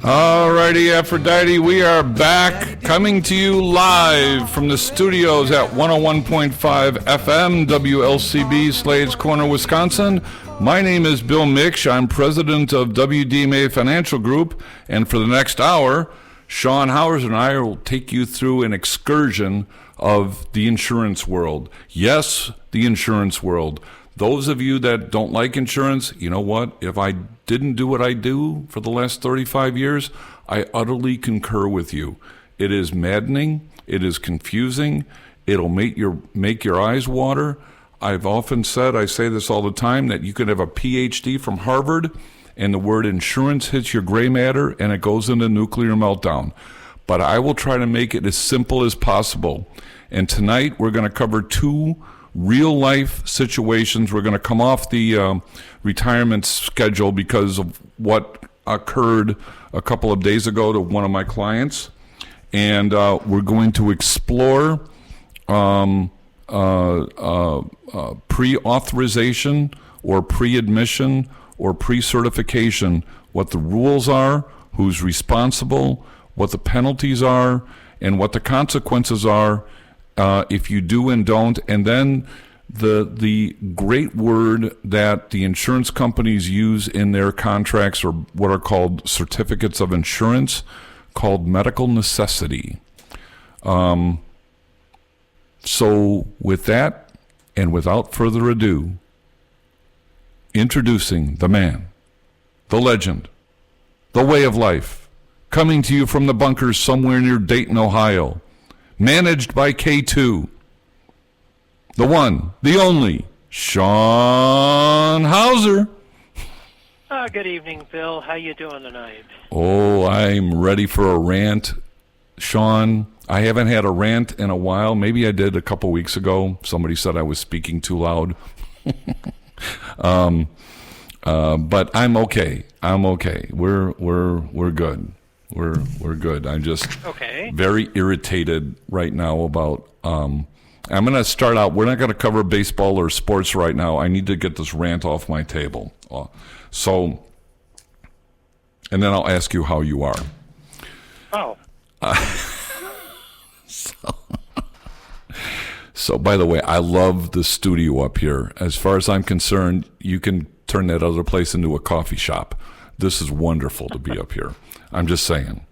Alrighty, Aphrodite, we are back, coming to you live from the studios at 101.5 FM, WLCB, Slade's Corner, Wisconsin. My name is Bill Miksch. I'm president of WDMA Financial Group, and for the next hour, Sean Howers and I will take you through an excursion of the insurance world. Yes, the insurance world. Those of you that don't like insurance, you know what? If I didn't do what I do for the last 35 years, I utterly concur with you. It is maddening. It is confusing. It'll make your eyes water. I've often said, I say this all the time, that you could have a PhD from Harvard and the word insurance hits your gray matter and it goes into nuclear meltdown. But I will try to make it as simple as possible. And tonight we're going to cover two real life situations. We're going to come off the retirement schedule because of what occurred a couple of days ago to one of my clients. And we're going to explore pre-authorization or pre-admission or pre-certification, what the rules are, who's responsible, what the penalties are, and what the consequences are if you do and don't. And then the great word that the insurance companies use in their contracts, or what are called certificates of insurance, called medical necessity. So with that, and without further ado, introducing the man, the legend, the way of life, coming to you from the bunkers somewhere near Dayton, Ohio, managed by K2, the one, the only, Sean Hauser. Good evening, Bill. How you doing tonight? Oh, I'm ready for a rant, Sean. I haven't had a rant in a while. Maybe I did a couple weeks ago. Somebody said I was speaking too loud. But I'm okay. I'm okay. We're good. We're good. I'm just very irritated right now about. I'm going to start out. We're not going to cover baseball or sports right now. I need to get this rant off my table. So, and then I'll ask you how you are. Oh. So, by the way, I love the studio up here. As far as I'm concerned, you can turn that other place into a coffee shop. This is wonderful to be up here. I'm just saying.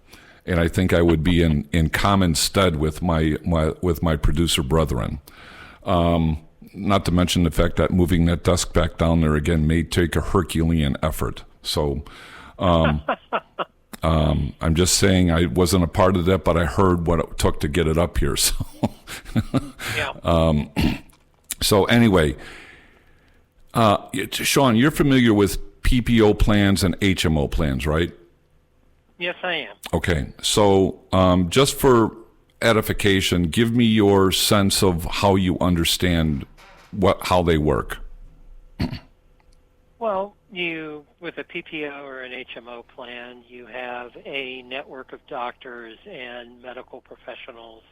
And I think I would be in common stead with my producer brethren. Not to mention the fact that moving that desk back down there again may take a Herculean effort. So I'm just saying I wasn't a part of that, but I heard what it took to get it up here. So, yeah. So anyway, Sean, you're familiar with PPO plans and HMO plans, right? Yes, I am. Okay. So just for edification, give me your sense of how you understand how they work. Well, with a PPO or an HMO plan, you have a network of doctors and medical professionals,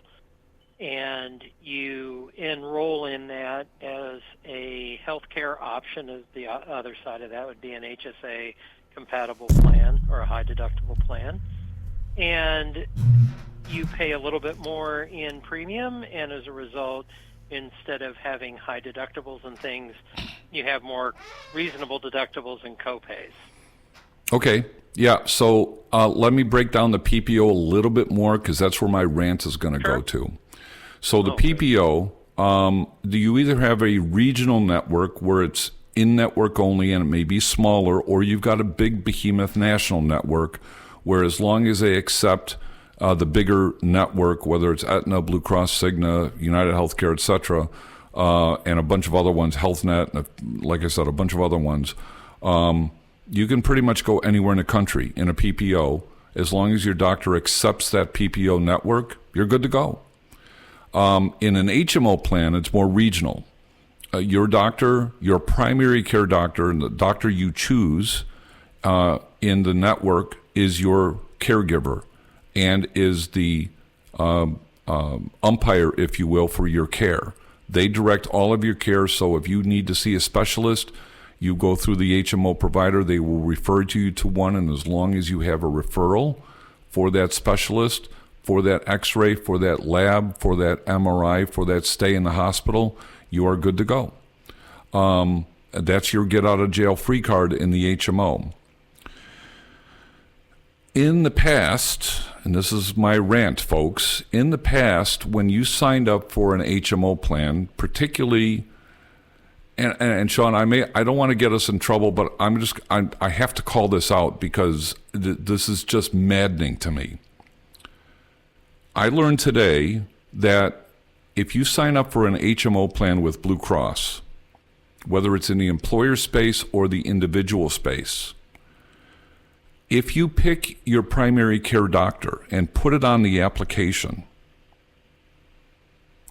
and you enroll in that as a healthcare option. As the other side of that would be an HSA compatible plan or a high deductible plan, and you pay a little bit more in premium, and as a result, instead of having high deductibles and things, you have more reasonable deductibles and co-pays. Okay. Yeah. So let me break down the PPO a little bit more, because that's where my rant is going to go to. So the PPO, do you either have a regional network where it's in-network only and it may be smaller, or you've got a big behemoth national network where as long as they accept the bigger network, whether it's Aetna, Blue Cross, Cigna, United Healthcare, et cetera, and a bunch of other ones, HealthNet, like I said, a bunch of other ones, you can pretty much go anywhere in the country in a PPO. As long as your doctor accepts that PPO network, you're good to go. In an HMO plan, it's more regional. Your doctor, your primary care doctor, and the doctor you choose in the network is your caregiver and is the umpire, if you will, for your care. They direct all of your care, so if you need to see a specialist, You go through the HMO provider, they will refer you to one, and as long as you have a referral for that specialist, for that x-ray, for that lab, for that MRI, for that stay in the hospital, you are good to go. That's your get-out-of-jail-free card in the HMO. In the past, and this is my rant, folks, in the past, when you signed up for an HMO plan, particularly, and Sean, I don't want to get us in trouble, but I have to call this out because this is just maddening to me. I learned today that if you sign up for an HMO plan with Blue Cross, whether it's in the employer space or the individual space, if you pick your primary care doctor and put it on the application,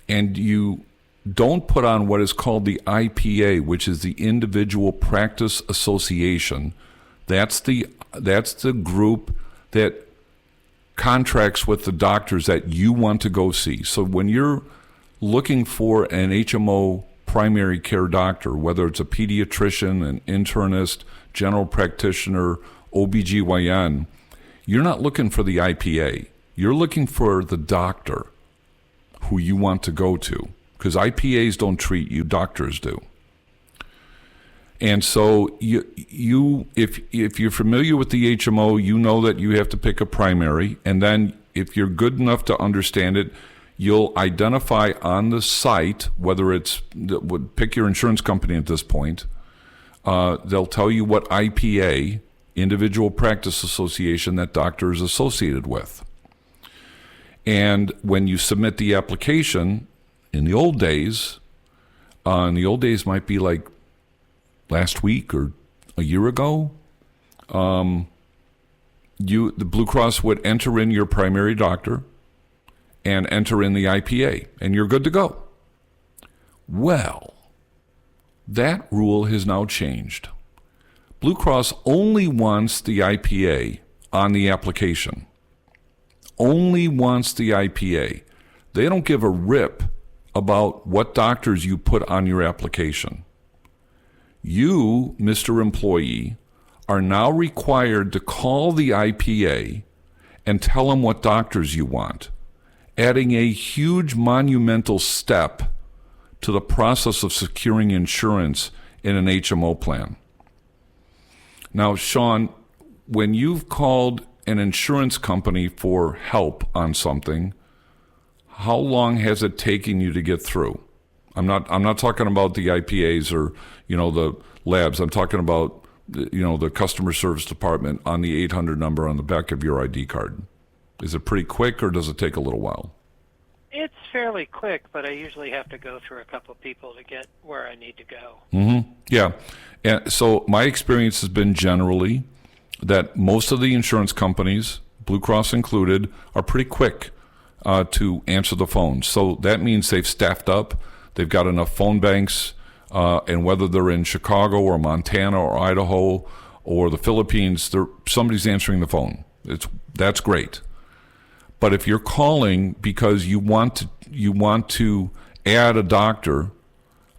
and you don't put on what is called the IPA, which is the Individual Practice Association, that's the group that contracts with the doctors that you want to go see. So when you're looking for an HMO primary care doctor, whether it's a pediatrician, an internist, general practitioner, OBGYN, you're not looking for the IPA. You're looking for the doctor who you want to go to, because IPAs don't treat you, doctors do. And so if you're familiar with the HMO, you know that you have to pick a primary, and then if you're good enough to understand it, you'll identify on the site, whether it's, pick your insurance company at this point, they'll tell you what IPA, Individual Practice Association, that doctor is associated with. And when you submit the application, in the old days might be like last week or a year ago, the Blue Cross would enter in your primary doctor and enter in the IPA, and you're good to go. Well, that rule has now changed. Blue Cross only wants the IPA on the application. Only wants the IPA. They don't give a rip about what doctors you put on your application. You, Mr. Employee, are now required to call the IPA and tell them what doctors you want, adding a huge monumental step to the process of securing insurance in an HMO plan. Now, Sean, when you've called an insurance company for help on something, how long has it taken you to get through? I'm not talking about the IPAs or, the labs. I'm talking about, the customer service department on the 800 number on the back of your ID card. Is it pretty quick, or does it take a little while? It's fairly quick, but I usually have to go through a couple of people to get where I need to go. Mm-hmm. Yeah. And so my experience has been generally that most of the insurance companies, Blue Cross included, are pretty quick to answer the phone. So that means they've staffed up, they've got enough phone banks, and whether they're in Chicago or Montana or Idaho or the Philippines, somebody's answering the phone. That's great. But if you're calling because you want to add a doctor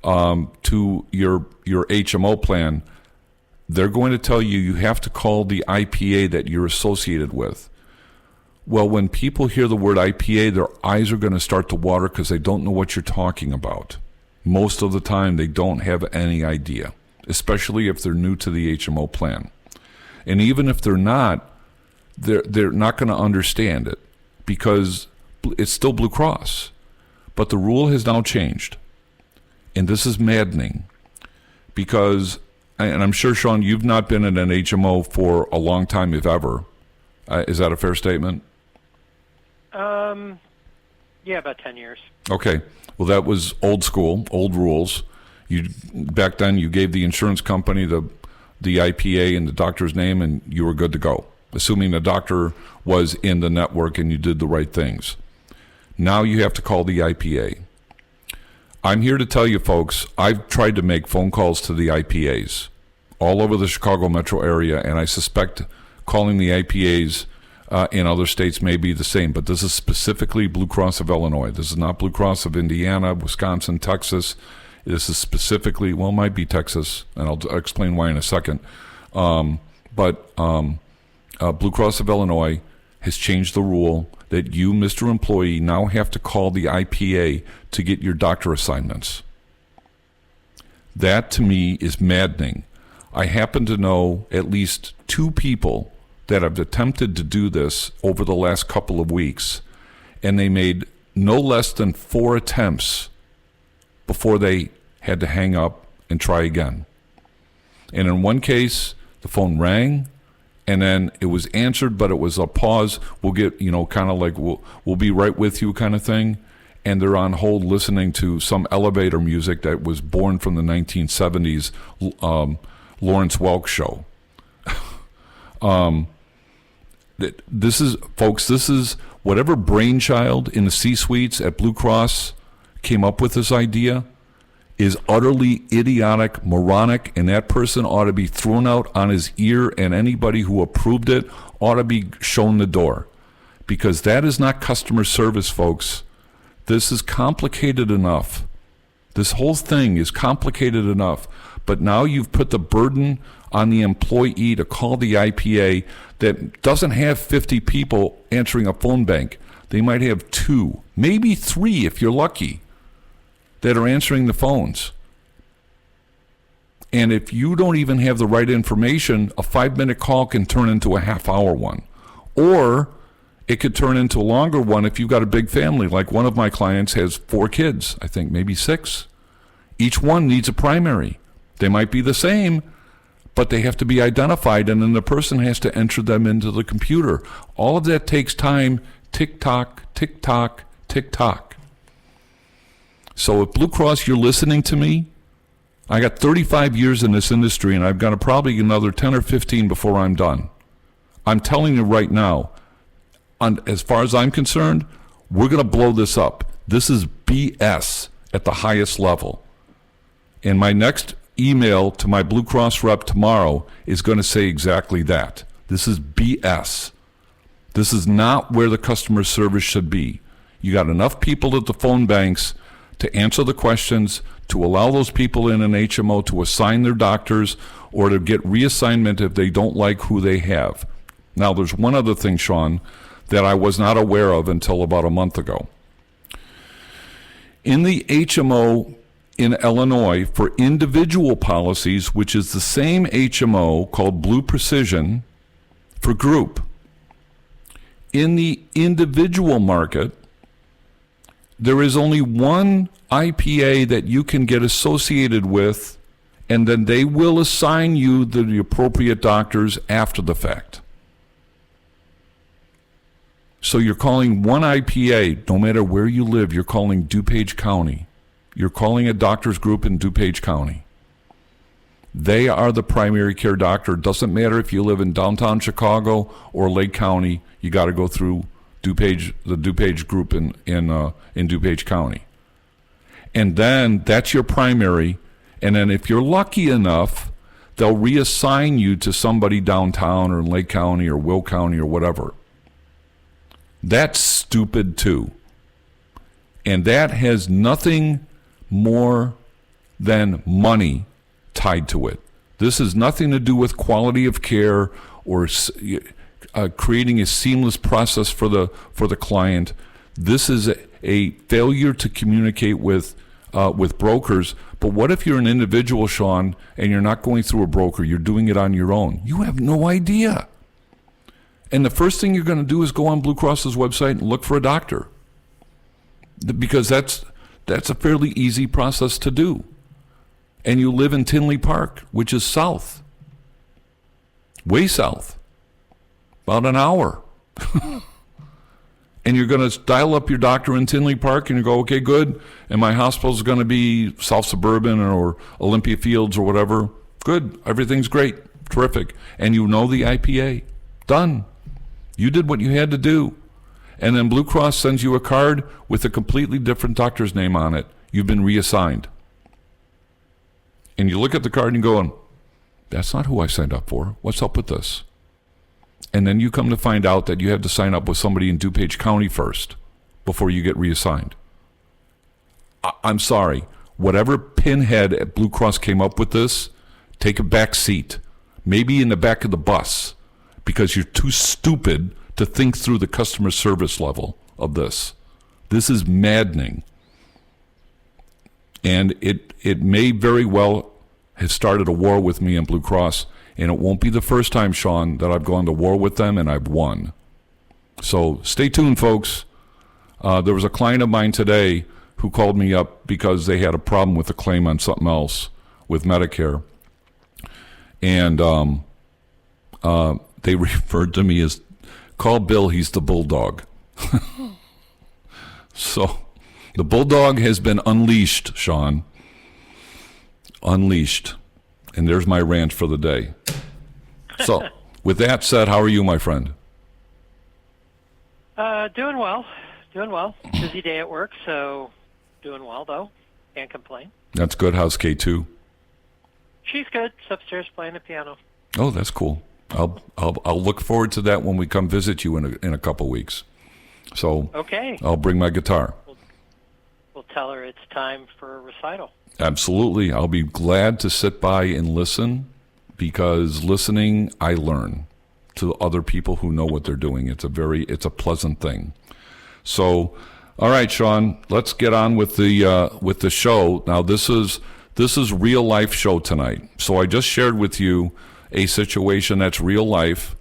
to your HMO plan, they're going to tell you have to call the IPA that you're associated with. Well, when people hear the word IPA, their eyes are going to start to water because they don't know what you're talking about. Most of the time, they don't have any idea, especially if they're new to the HMO plan. And even if they're not going to understand it because it's still Blue Cross. But the rule has now changed. And this is maddening because, and I'm sure, Sean, you've not been in an HMO for a long time, if ever. Is that a fair statement? Yeah, about 10 years. Okay. Well, that was old school, old rules. Back then, you gave the insurance company the IPA and the doctor's name, and you were good to go, assuming the doctor was in the network and you did the right things. Now you have to call the IPA. I'm here to tell you, folks, I've tried to make phone calls to the IPAs all over the Chicago metro area, and I suspect calling the IPAs in other states may be the same, but this is specifically Blue Cross of Illinois. This is not Blue Cross of Indiana, Wisconsin, Texas. This is specifically, well, it might be Texas, and I'll explain why in a second. But Blue Cross of Illinois has changed the rule that you, Mr. Employee, now have to call the IPA to get your doctor assignments. That, to me, is maddening. I happen to know at least 2 people that have attempted to do this over the last couple of weeks, and they made no less than 4 attempts before they had to hang up and try again. And in one case, the phone rang, and then it was answered, but it was a pause. We'll get, kind of like we'll be right with you kind of thing. And they're on hold listening to some elevator music that was born from the 1970s Lawrence Welk show. This is whatever brainchild in the C-suites at Blue Cross came up with this idea is utterly idiotic, moronic, and that person ought to be thrown out on his ear, and anybody who approved it ought to be shown the door. Because that is not customer service, folks. This is complicated enough. This whole thing is complicated enough. But now you've put the burden on the employee to call the IPA that doesn't have 50 people answering a phone bank. They might have 2, maybe 3 if you're lucky, that are answering the phones. And if you don't even have the right information, a 5-minute call can turn into a half-hour one. Or it could turn into a longer one if you've got a big family. Like one of my clients has 4 kids, I think maybe 6. Each one needs a primary. They might be the same, but they have to be identified, and then the person has to enter them into the computer. All of that takes time. Tick-tock, tick-tock, tick-tock. So if Blue Cross, you're listening to me, I got 35 years in this industry, and I've got probably another 10 or 15 before I'm done. I'm telling you right now, as far as I'm concerned, we're going to blow this up. This is BS at the highest level. And my next email to my Blue Cross rep tomorrow is going to say exactly that. This is BS. This is not where the customer service should be. You got enough people at the phone banks to answer the questions, to allow those people in an HMO to assign their doctors or to get reassignment if they don't like who they have. Now, there's one other thing, Sean, that I was not aware of until about a month ago. In the HMO in Illinois for individual policies, which is the same HMO called Blue Precision for group, in the individual market, there is only one IPA that you can get associated with, and then they will assign you the appropriate doctors after the fact. So you're calling one IPA, no matter where you live, you're calling DuPage County. You're calling a doctor's group in DuPage County. They are the primary care doctor. Doesn't matter if you live in downtown Chicago or Lake County, you got to go through DuPage, the DuPage group in DuPage County. And then that's your primary. And then if you're lucky enough, they'll reassign you to somebody downtown or in Lake County or Will County or whatever. That's stupid too. And that has nothing more than money tied to it. This has nothing to do with quality of care or creating a seamless process for the client. This is a failure to communicate with brokers. But what if you're an individual, Sean, and you're not going through a broker? You're doing it on your own. You have no idea. And the first thing you're going to do is go on Blue Cross's website and look for a doctor, because that's a fairly easy process to do. And you live in Tinley Park, which is south, way south, about an hour. And you're going to dial up your doctor in Tinley Park and you go, okay, good. And my hospital's going to be South Suburban or Olympia Fields or whatever. Good. Everything's great. Terrific. And you know the IPA. Done. You did what you had to do. And then Blue Cross sends you a card with a completely different doctor's name on it. You've been reassigned. And you look at the card and go, that's not who I signed up for. What's up with this? And then you come to find out that you have to sign up with somebody in DuPage County first before you get reassigned. I'm sorry. whatever pinhead at Blue Cross came up with this, take a back seat, maybe in the back of the bus, because you're too stupid to think through the customer service level of this. This is maddening. And it may very well have started a war with me and Blue Cross, and it won't be the first time, Sean, that I've gone to war with them and I've won. So stay tuned, folks. There was a client of mine today who called me up because they had a problem with a claim on something else with Medicare. And they referred to me as, call Bill, he's the bulldog. So the bulldog has been unleashed, Sean. Unleashed. And there's my rant for the day. So with that said, how are you, my friend? Doing well. Doing well. Busy day at work, so doing well, though. Can't complain. That's good. How's K2? She's good. She's upstairs playing the piano. Oh, that's cool. I'll look forward to that when we come visit you in a couple weeks. So okay. I'll bring my guitar. We'll tell her it's time for a recital. Absolutely. I'll be glad to sit by and listen, because listening, I learn to other people who know what they're doing. It's a pleasant thing. So, all right, Sean, let's get on with the show. Now, this is real life show tonight. So I just shared with you a situation that's real life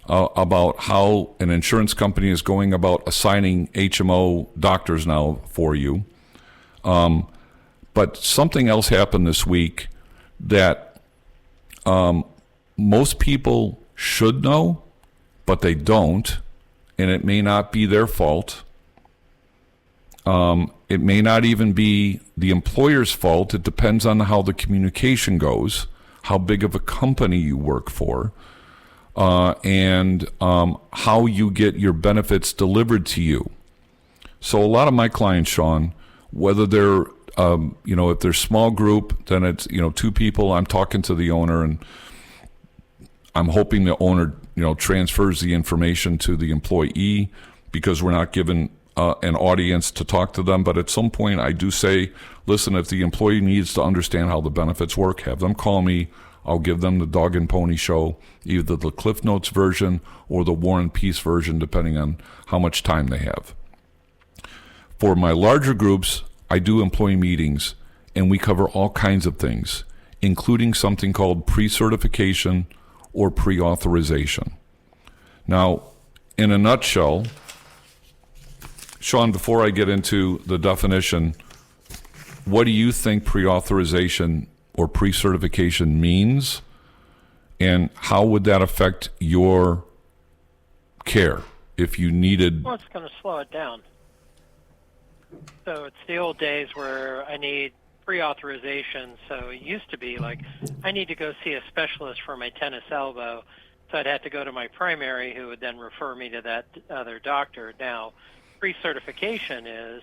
about how an insurance company is going about assigning HMO doctors now for you. But something else happened this week that most people should know, but they don't, and it may not be their fault. It may not even be the employer's fault. It depends on how the communication goes, how big of a company you work for, and how you get your benefits delivered to you. So a lot of my clients, Sean, whether they're if they're small group, then it's, 2 people. I'm talking to the owner, and I'm hoping the owner, transfers the information to the employee, because we're not given an audience to talk to them. But at some point, I do say, listen, if the employee needs to understand how the benefits work, have them call me. I'll give them the Dog and Pony Show, either the Cliff Notes version or the War and Peace version, depending on how much time they have. For my larger groups, I do employee meetings, and we cover all kinds of things, including something called pre-certification or pre-authorization. Now, in a nutshell, Sean, before I get into the definition, what do you think pre-authorization or pre-certification means, and how would that affect your care if you needed? Well, it's going to slow it down. So it's the old days where I need pre-authorization. So it used to be like, I need to go see a specialist for my tennis elbow. So I'd have to go to my primary, who would then refer me to that other doctor. Now, pre-certification is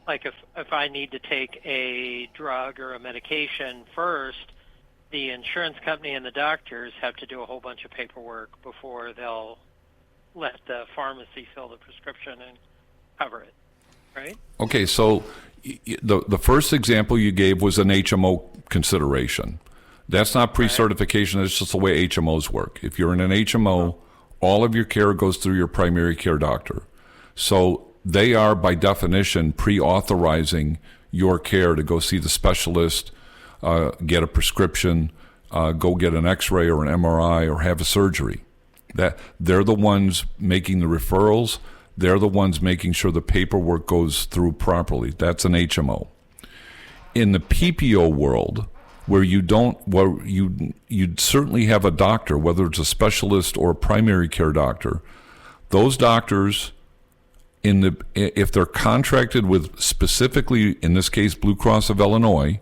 like if I need to take a drug or a medication first, the insurance company and the doctors have to do a whole bunch of paperwork before they'll let the pharmacy fill the prescription and cover it. Right? Okay, so the first example you gave was an HMO consideration. That's not pre-certification. It's just the way HMOs work. If you're in an HMO, all of your care goes through your primary care doctor. So they are, by definition, pre-authorizing your care to go see the specialist, get a prescription, go get an X-ray or an MRI, or have a surgery. That they're the ones making the referrals. They're the ones making sure the paperwork goes through properly. That's an HMO. In the PPO world, where you'd certainly have a doctor, whether it's a specialist or a primary care doctor, those doctors, if they're contracted with specifically, in this case, Blue Cross of Illinois,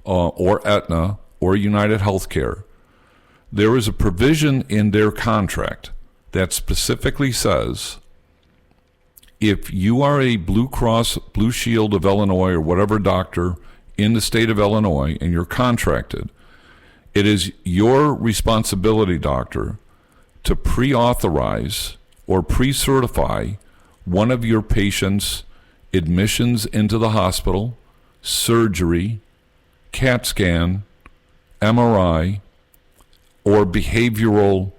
or Aetna, or United Healthcare, there is a provision in their contract that specifically says, if you are a Blue Cross, Blue Shield of Illinois, or whatever doctor in the state of Illinois, and you're contracted, it is your responsibility, doctor, to pre-authorize or pre-certify one of your patients' admissions into the hospital, surgery, CAT scan, MRI, or behavioral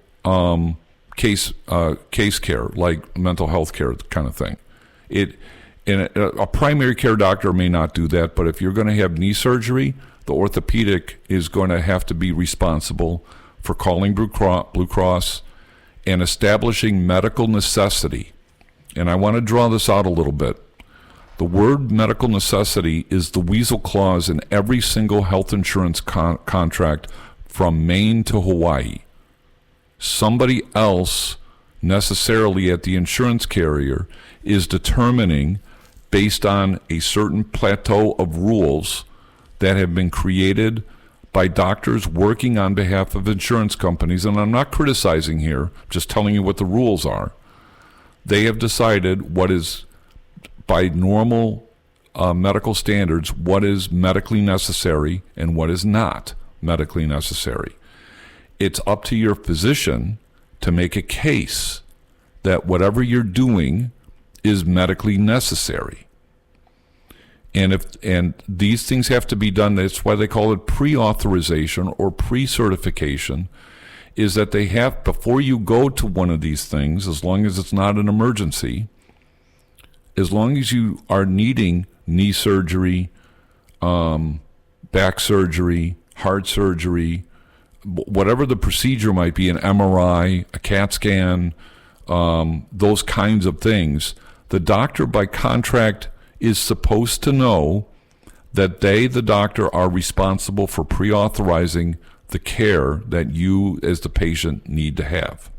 case care, like mental health care kind of thing. A primary care doctor may not do that, but if you're going to have knee surgery, the orthopedic is going to have to be responsible for calling Blue Cross and establishing medical necessity. And I want to draw this out a little bit. The word medical necessity is the weasel clause in every single health insurance contract from Maine to Hawaii. Somebody else necessarily at the insurance carrier is determining, based on a certain plateau of rules that have been created by doctors working on behalf of insurance companies, and I'm not criticizing here, just telling you what the rules are. They have decided what is, by normal medical standards, what is medically necessary and what is not medically necessary. It's up to your physician to make a case that whatever you're doing is medically necessary. And these things have to be done, that's why they call it pre-authorization or pre-certification, is that they have, before you go to one of these things, as long as it's not an emergency, as long as you are needing knee surgery, back surgery, heart surgery, whatever the procedure might be, an MRI, a CAT scan, those kinds of things, the doctor by contract is supposed to know that they, the doctor, are responsible for pre-authorizing the care that you as the patient need to have.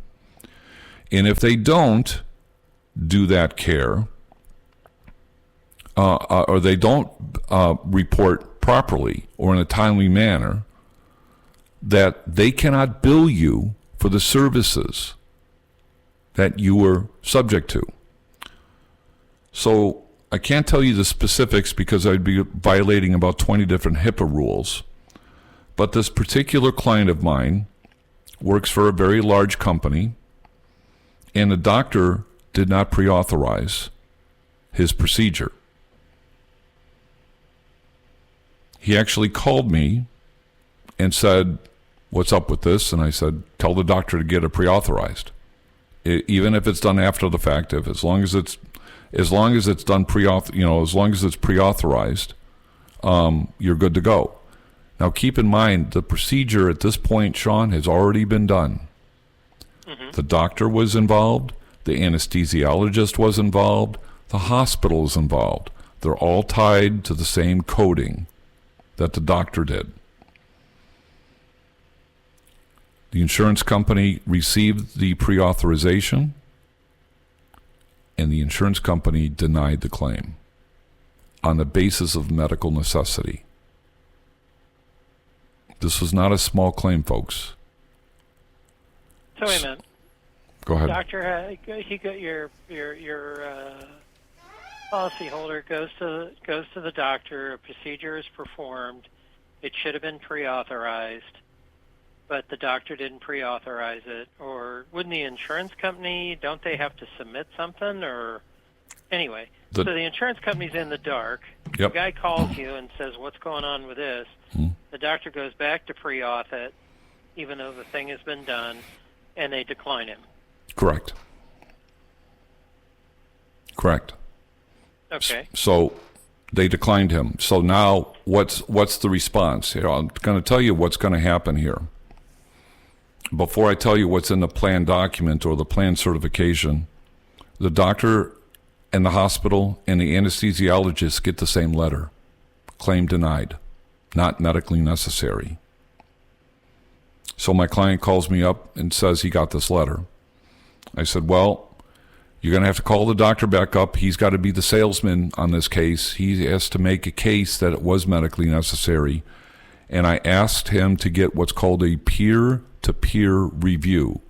And if they don't do that care, or they don't report properly or in a timely manner, that they cannot bill you for the services that you were subject to. So I can't tell you the specifics because I'd be violating about 20 different HIPAA rules. But this particular client of mine works for a very large company, and the doctor did not pre-authorize his procedure. He actually called me and said, "What's up with this?" And I said, "Tell the doctor to get it pre-authorized. Even if it's done after the fact, as long as it's done as long as it's pre-authorized, you're good to go." Now, keep in mind, the procedure at this point, Sean, has already been done. Mm-hmm. The doctor was involved. The anesthesiologist was involved. The hospital is involved. They're all tied to the same coding that the doctor did. The insurance company received the pre-authorization, and the insurance company denied the claim on the basis of medical necessity. This was not a small claim, folks. So wait a minute. Go ahead. Doctor, he got your policyholder goes to the doctor. A procedure is performed. It should have been pre-authorized, but the doctor didn't pre-authorize it. Or wouldn't the insurance company? Don't they have to submit something? Or anyway, so the insurance company's in the dark. Yep. The guy calls you and says, "What's going on with this?" The doctor goes back to pre-auth it, even though the thing has been done, and they decline him. Correct. Okay. So they declined him. So now what's the response? Here, I'm going to tell you what's going to happen here. Before I tell you what's in the plan document or the plan certification, the doctor and the hospital and the anesthesiologist get the same letter. Claim denied. Not medically necessary. So my client calls me up and says he got this letter. I said, well, you're going to have to call the doctor back up. He's got to be the salesman on this case. He has to make a case that it was medically necessary. And I asked him to get what's called a peer-to-peer review.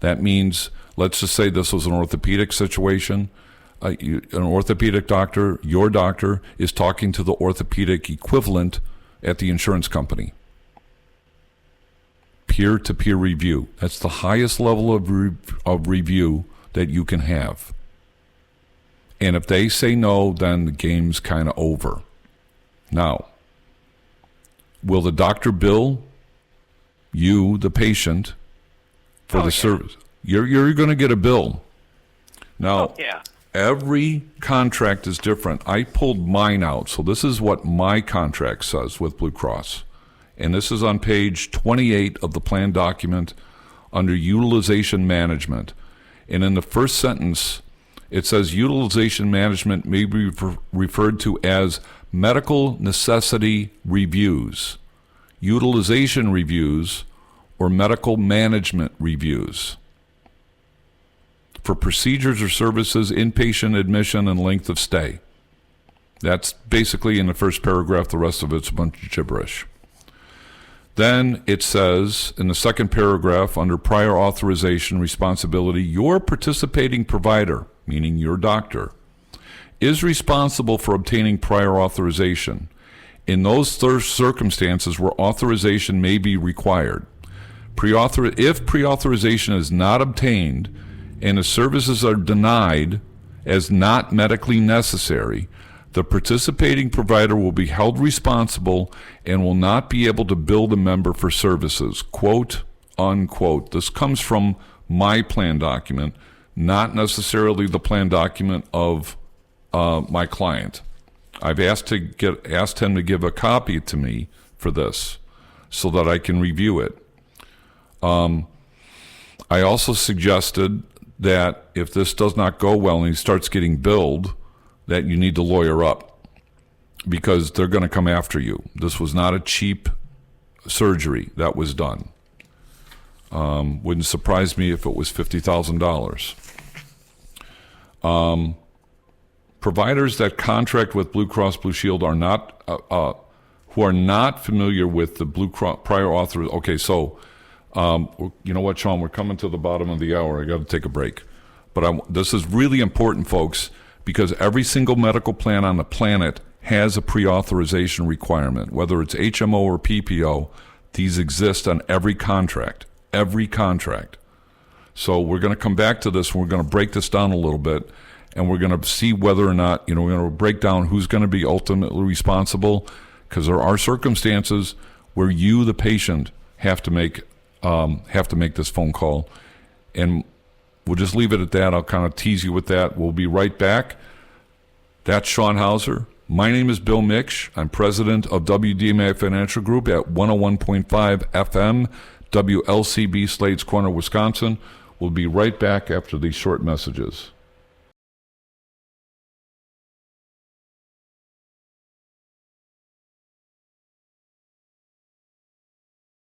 That means, let's just say this was an orthopedic situation. An orthopedic doctor, your doctor, is talking to the orthopedic equivalent at the insurance company. Peer-to-peer review. That's the highest level of review that you can have. And if they say no, then the game's kind of over. Now, will the doctor bill you, the patient, for the service? You're going to get a bill. Now, every contract is different. I pulled mine out, so this is what my contract says with Blue Cross. And this is on page 28 of the plan document under utilization management. And in the first sentence, it says utilization management may be referred to as medical necessity reviews, utilization reviews, or medical management reviews for procedures or services, inpatient admission, and length of stay. That's basically in the first paragraph. The rest of it's a bunch of gibberish. Then it says in the second paragraph, under prior authorization responsibility, your participating provider, meaning your doctor, is responsible for obtaining prior authorization in those circumstances where authorization may be required. If pre-authorization is not obtained and the services are denied as not medically necessary, the participating provider will be held responsible and will not be able to bill the member for services, quote, unquote. This comes from my plan document, not necessarily the plan document of my client. I've asked him to give a copy to me for this so that I can review it. I also suggested that if this does not go well and he starts getting billed, that you need to lawyer up because they're going to come after you. This was not a cheap surgery that was done. Wouldn't surprise me if it was $50,000. Providers that contract with Blue Cross Blue Shield are not who are not familiar with the Blue Cross prior authorization. Okay, so you know what, Sean? We're coming to the bottom of the hour. I got to take a break, but this is really important, folks, because every single medical plan on the planet has a pre-authorization requirement, whether it's HMO or PPO. These exist on every contract. So we're going to come back to this, and we're going to break this down a little bit, and we're going to see whether or not, we're going to break down who's going to be ultimately responsible, because there are circumstances where you, the patient, have to make this phone call. And we'll just leave it at that. I'll kind of tease you with that. We'll be right back. That's Sean Hauser. My name is Bill Miksch. I'm president of WDMI Financial Group at 101.5 FM, WLCB, Slades Corner, Wisconsin. We'll be right back after these short messages.